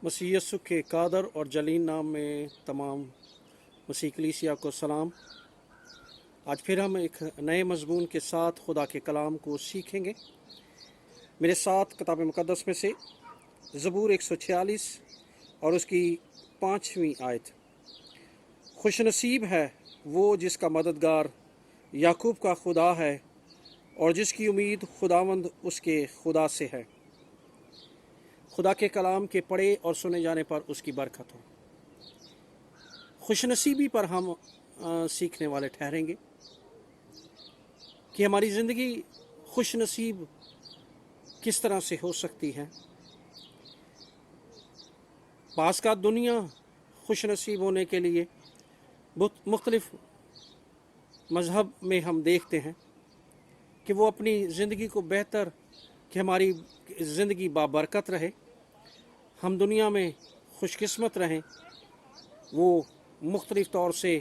मसीह यीशु के कादर और जलील नाम में तमाम मसीह कलीसिया को सलाम। आज फिर हम एक नए मज़मून के साथ खुदा के कलाम को सीखेंगे। मेरे साथ किताब मुक़द्दस में से ज़बूर 146 और उसकी 5वीं आयत। खुशनसीब है वो जिसका मददगार याकूब का खुदा है और जिसकी उम्मीद खुदावंद उसके खुदा से है। खुदा के कलाम के पढ़े और सुने जाने पर उसकी बरकत हो। खुशनसीबी पर हम सीखने वाले ठहरेंगे कि हमारी ज़िंदगी खुशनसीब किस तरह से हो सकती है। बाज़ का दुनिया खुशनसीब होने के लिए मुख्तलिफ मज़हब में हम देखते हैं कि वो अपनी ज़िंदगी को बेहतर, कि हमारी ज़िंदगी बाबरकत रहे, हम दुनिया में खुशकिस्मत रहें। वो मुख्तलिफ तौर से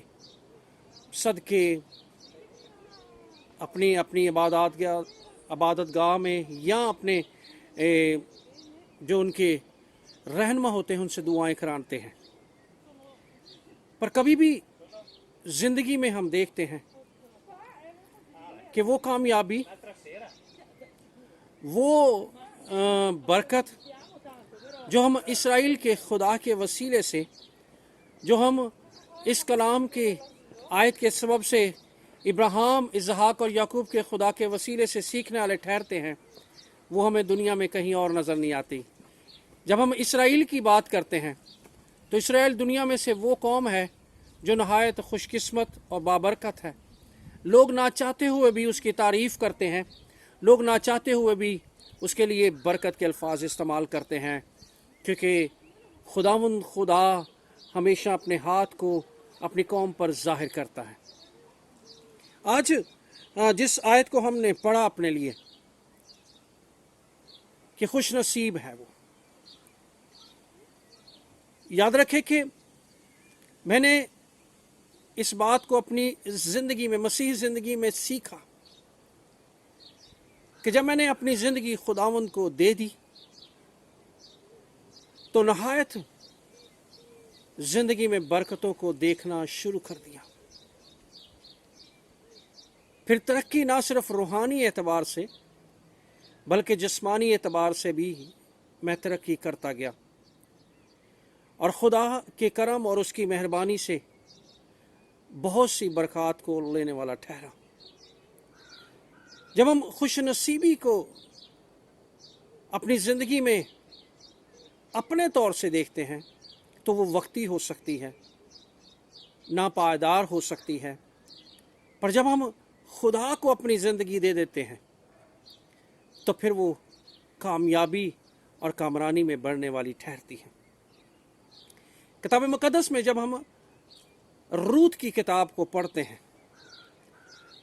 सदके अपनी अपनी इबादत गाह में या अपने जो उनके रहनुमा होते हैं उनसे दुआएं कराते हैं। पर कभी भी ज़िंदगी में हम देखते हैं कि वो कामयाबी, वो बरकत जो हम इसराइल के खुदा के वसीले से, जो हम इस कलाम के आयत के सबब से इब्राहिम, इसहाक और याकूब के खुदा के वसीले से सीखने वाले ठहरते हैं, वो हमें दुनिया में कहीं और नज़र नहीं आती। जब हम इसराइल की बात करते हैं तो इसराइल दुनिया में से वो कौम है जो नहायत खुशकिस्मत और बाबरकत है। लोग ना चाहते हुए भी उसकी तारीफ़ करते हैं, लोग ना चाहते हुए भी उसके लिए बरकत के अल्फाज इस्तेमाल करते हैं, क्योंकि खुदावंद खुदा हमेशा अपने हाथ को अपनी कौम पर जाहिर करता है। आज जिस आयत को हमने पढ़ा अपने लिए कि खुश नसीब है, वो याद रखें कि मैंने इस बात को अपनी ज़िंदगी में, मसीह ज़िंदगी में सीखा कि जब मैंने अपनी ज़िंदगी खुदावंद को दे दी तो नहायत ज़िंदगी में बरकतों को देखना शुरू कर दिया। फिर तरक्की ना सिर्फ रूहानी एतबार से बल्कि जिस्मानी एतबार से भी मैं तरक्की करता गया और खुदा के करम और उसकी मेहरबानी से बहुत सी बरकत को लेने वाला ठहरा। जब हम खुशनसीबी को अपनी ज़िंदगी में अपने तौर से देखते हैं तो वो वक्ती हो सकती है, नापायदार हो सकती है, पर जब हम खुदा को अपनी ज़िंदगी दे देते हैं तो फिर वो कामयाबी और कामरानी में बढ़ने वाली ठहरती है। किताब मुक़द्दस में जब हम रूत की किताब को पढ़ते हैं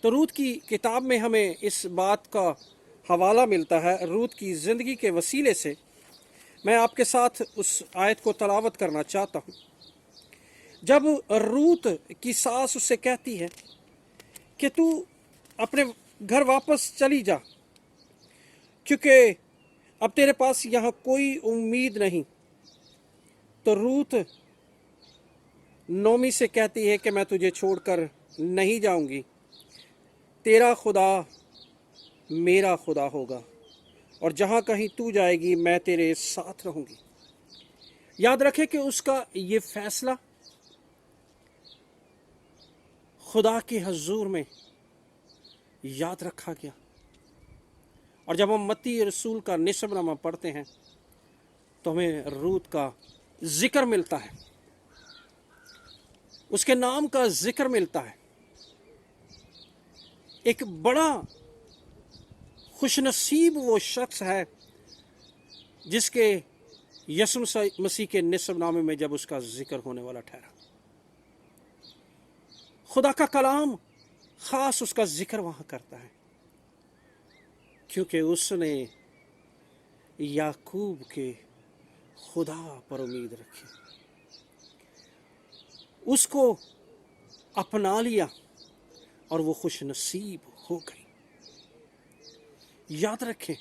तो रूत की किताब में हमें इस बात का हवाला मिलता है। रूत की ज़िंदगी के वसीले से मैं आपके साथ उस आयत को तलावत करना चाहता हूँ। जब रूत की सास उससे कहती है कि तू अपने घर वापस चली जा, क्योंकि अब तेरे पास यहाँ कोई उम्मीद नहीं, तो रूत नोमी से कहती है कि मैं तुझे छोड़कर नहीं जाऊंगी, तेरा खुदा मेरा खुदा होगा और जहाँ कहीं तू जाएगी मैं तेरे साथ रहूंगी। याद रखें कि उसका ये फैसला खुदा के हजूर में याद रखा गया। और जब हम मत्ती रसूल का निस्बनामा पढ़ते हैं तो हमें रूत का जिक्र मिलता है, उसके नाम का जिक्र मिलता है। एक बड़ा खुशनसीब वो शख्स है जिसके यीशु मसीह के निस्बनामे में जब उसका जिक्र होने वाला ठहरा। खुदा का कलाम ख़ास उसका जिक्र वहाँ करता है, क्योंकि उसने याकूब के खुदा पर उम्मीद रखी, उसको अपना लिया और वो खुश नसीब हो गई। याद रखें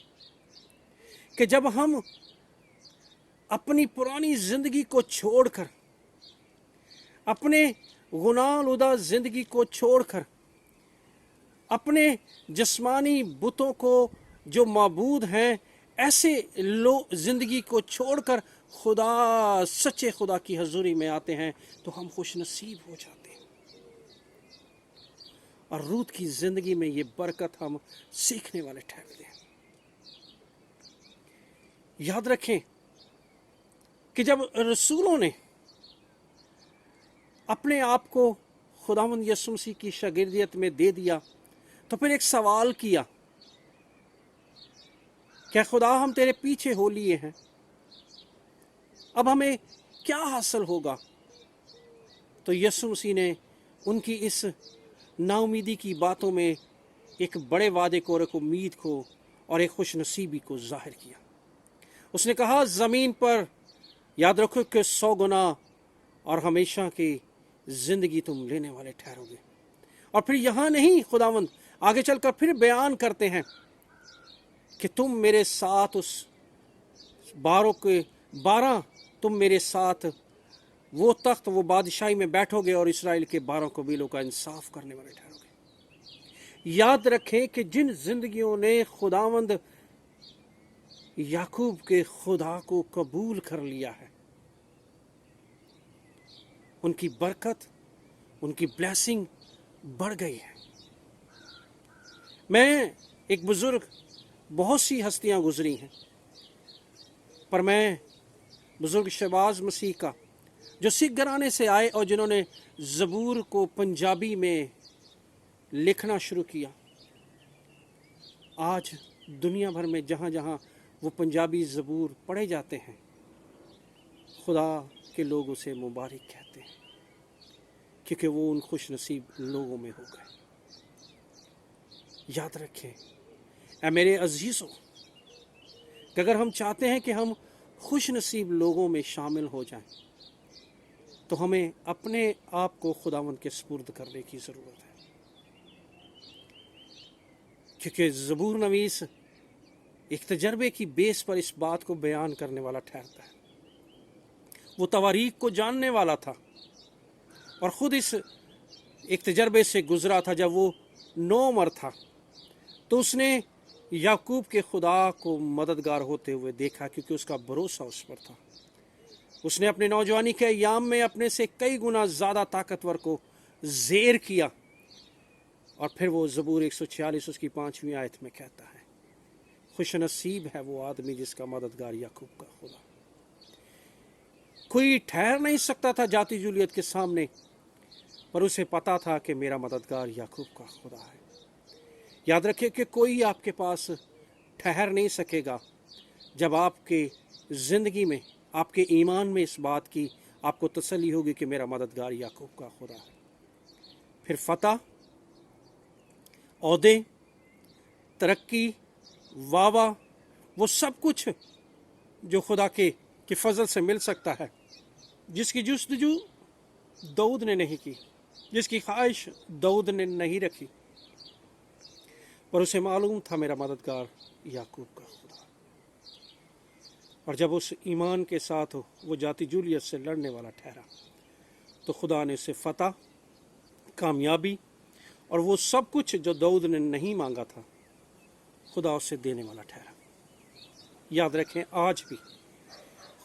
कि जब हम अपनी पुरानी ज़िंदगी को छोड़कर, अपने गुनाहनुदा ज़िंदगी को छोड़कर, अपने जिस्मानी बुतों को जो माबूद हैं ऐसे ज़िंदगी को छोड़कर खुदा, सच्चे खुदा की हजूरी में आते हैं तो हम खुश नसीब हो जाते हैं। और रूत की ज़िंदगी में ये बरकत हम सीखने वाले ठहरते हैं। याद रखें कि जब रसूलों ने अपने आप को खुदावंद यीशु मसीह की शागिर्दियत में दे दिया तो फिर एक सवाल किया, क्या खुदा हम तेरे पीछे हो लिए हैं, अब हमें क्या हासिल होगा? तो यीशु मसीह ने उनकी इस नाउमीदी की बातों में एक बड़े वादे को और एक उम्मीद को और एक खुश नसीबी को जाहिर किया। उसने कहा, ज़मीन पर याद रखो कि 100 गुना और हमेशा की ज़िंदगी तुम लेने वाले ठहरोगे। और फिर यहाँ नहीं, खुदावंद आगे चलकर फिर बयान करते हैं कि तुम मेरे साथ उस 12 तुम मेरे साथ वो तख्त, वो बादशाही में बैठोगे और इसराइल के 12 कबीलों का इंसाफ करने वाले ठहरोगे। याद रखें कि जिन जिंदगियों ने खुदावंद याकूब के खुदा को कबूल कर लिया है, उनकी बरकत, उनकी ब्लेसिंग बढ़ गई है। मैं एक बुजुर्ग, बहुत सी हस्तियां गुजरी हैं, पर मैं बुजुर्ग शहबाज मसीह का, जो सिख घराने से आए और जिन्होंने ज़बूर को पंजाबी में लिखना शुरू किया, आज दुनिया भर में जहाँ जहाँ वो पंजाबी ज़बूर पढ़े जाते हैं, खुदा के लोग उसे मुबारक कहते हैं, क्योंकि वो उन खुश नसीब लोगों में हो गए। याद रखें ऐ मेरे अजीज़ों कि अगर हम चाहते हैं कि हम खुश नसीब लोगों में शामिल हो जाएं, तो हमें अपने आप को खुदावंद के सुपुर्द करने की ज़रूरत है। क्योंकि ज़बूर नवीस एक तजर्बे की बेस पर इस बात को बयान करने वाला ठहरता है। वो तवारीख को जानने वाला था और ख़ुद इस एक तजर्बे से गुज़रा था। जब वो 9 उम्र था तो उसने याकूब के खुदा को मददगार होते हुए देखा, क्योंकि उसका भरोसा उस पर था। उसने अपने नौजवानी के अय्याम में अपने से कई गुना ज़्यादा ताकतवर को ज़ेर किया। और फिर वो ज़बूर 146 उसकी 5वीं आयत में कहता है, खुश नसीब है वो आदमी जिसका मददगार याकूब का खुदा। कोई ठहर नहीं सकता था जाति जूलियत के सामने, पर उसे पता था कि मेरा मददगार याकूब का खुदा है। याद रखिए कि कोई आपके पास ठहर नहीं सकेगा जब आपके ज़िंदगी में, आपके ईमान में इस बात की आपको तसल्ली होगी कि मेरा मददगार याकूब का खुदा है। फिर फतह, औहदे, तरक्की, वावा, वो सब कुछ जो खुदा के फजल से मिल सकता है, जिसकी जुस्तजू दाऊद ने नहीं की, जिसकी ख्वाहिश दाऊद ने नहीं रखी, पर उसे मालूम था मेरा मददगार याकूब का खुदा। और जब उस ईमान के साथ वो जाति जूलियत से लड़ने वाला ठहरा, तो खुदा ने उसे फतह, कामयाबी और वो सब कुछ जो दाऊद ने नहीं मांगा था, खुदा उसे देने वाला ठहरा। याद रखें, आज भी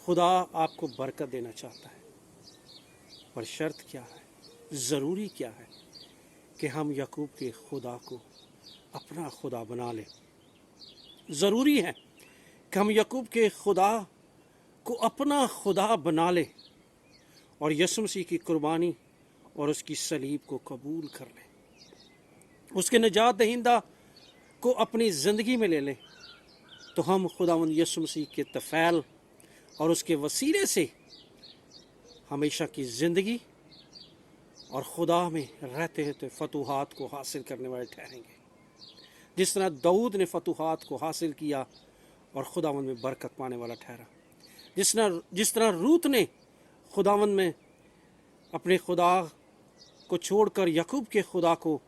खुदा आपको बरकत देना चाहता है, पर शर्त क्या है, ज़रूरी क्या है कि हम याकूब के खुदा को अपना खुदा बना लें। ज़रूरी है कि हम याकूब के खुदा को अपना खुदा बना लें और यीशु मसीह की कुर्बानी और उसकी सलीब को कबूल कर लें, उसके निजात दहिंदा को अपनी ज़िंदगी में ले लें। तो हम खुदावंद यीशु मसीह के तफ़ैल और उसके वसीले से हमेशा की ज़िंदगी और खुदा में रहते रहते फतूहात को हासिल करने वाले ठहरेंगे। जिस तरह दाऊद ने फतूहात को हासिल किया और खुदावंद में बरकत पाने वाला ठहरा, जिस तरह रूत ने खुदावंद में अपने खुदा को छोड़कर याकूब के खुदा को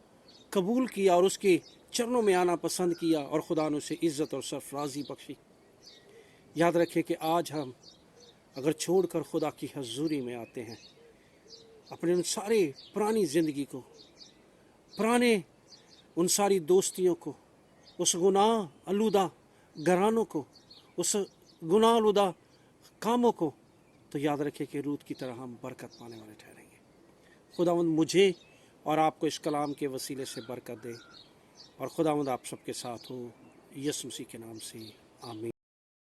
कबूल किया और उसके चरणों में आना पसंद किया और खुदा ने उसे इज़्ज़त और सरफराजी बख्शी। याद रखें कि आज हम اگر چھوڑ کر خدا کی حضوری میں آتے ہیں، اپنے ان سارے پرانی زندگی کو، پرانے ان ساری دوستیوں کو، اس گناہ آلودہ گھرانوں کو، اس گناہ آلودہ کاموں کو، تو یاد رکھے کہ روت کی طرح ہم برکت پانے والے ٹھہریں گے۔ خداوند مجھے اور آپ کو اس کلام کے وسیلے سے برکت دے، اور خداوند آپ سب کے ساتھ ہو، یسوع مسیح کے نام سے آمین۔